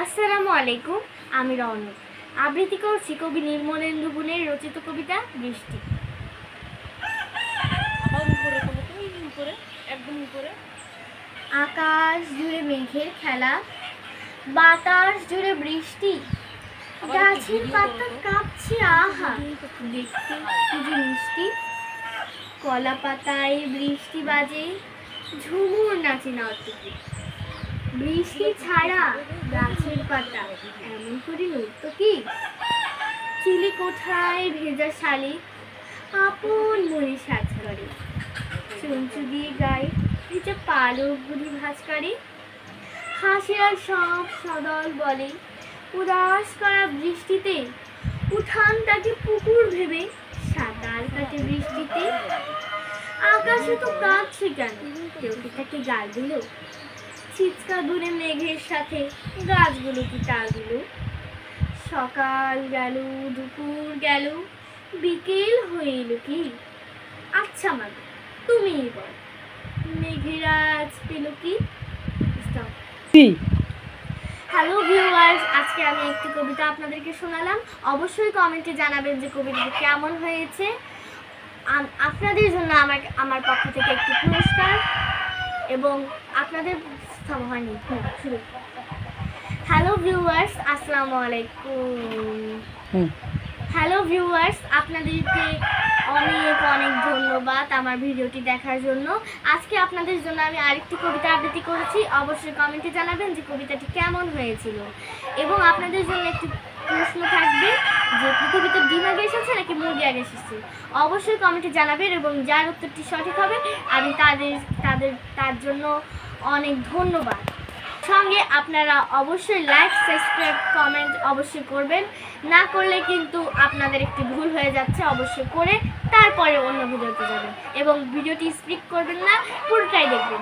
আসসালামু আলাইকুম। আমি রওনক আবৃত্তি করছি কবি নির্মলেন্দু গুণের রচিত কবিতা বৃষ্টি। আকাশ জুড়ে মেঘের খেলা, বাতাস জুড়ে বৃষ্টি, গাছের পাতা কাঁপছে আহা দেখতে কি যে মিষ্টি। কলা পাতায় বৃষ্টি বাজে, ঝুমুর নাচে নর্তকী। বৃষ্টি ছাড়া গাছের পাতা এমন করে নড়ত কি? চিলি কোঠায় ভেজা শালিক আপন মনে সাজ করে, চঞ্চু দিয়ে গায়ে ভেজা পালকগুলি ভাঁজ করে। হাসিরা সব সদল বলে উদাস করা বৃষ্টিতে, উঠানটাকে পুকুর ভেবে সাঁতার কাটে বৃষ্টিতে। আকাশে তো কাঁদছে কেন, কেউ কি তাকে গাল দিল? ছিচকা দূরে মেঘের সাথে গাছগুলো কি তাল দিল? সকাল গেল, দুপুর গেল, বিকেল হয়ে এলো কি? আচ্ছা মা, তুমিই বল, মেঘের আজ পেল কি? হ্যালো ভিউয়ার্স, আজকে আমি একটি কবিতা আপনাদেরকে শোনালাম। অবশ্যই কমেন্টে জানাবেন যে কবিতাটি কেমন হয়েছে। আপনাদের জন্য আমার পক্ষ থেকে একটি পুরস্কার এবং আপনাদের হয়নি শুরু। হ্যালো ভিউয়ার্স, আসসালামু আলাইকুম। হ্যালো ভিউয়ার্স, আপনাদেরকে অনেক অনেক ধন্যবাদ আমার ভিডিওটি দেখার জন্য। আজকে আপনাদের জন্য আমি আরেকটি কবিতা আবৃত্তি করেছি। অবশ্যই কমেন্টে জানাবেন যে কবিতাটি কেমন হয়েছিল। এবং আপনাদের জন্য একটি প্রশ্ন থাকবে যে পৃথিবীতে ডিম আগে এসেছে নাকি মুরগি আগে এসেছে। অবশ্যই কমেন্টে জানাবেন এবং যার উত্তরটি সঠিক হবে আমি তার জন্য অনেক ধন্যবাদ। সঙ্গে আপনারা অবশ্যই লাইক, সাবস্ক্রাইব, কমেন্ট অবশ্যই করবেন। না করলে কিন্তু আপনাদের একটি ভুল হয়ে যাচ্ছে। অবশ্যই করে তারপরে অন্য ভিডিওতে যাবেন এবং ভিডিওটি স্কিপ করবেন না, পুরোটাই দেখবেন।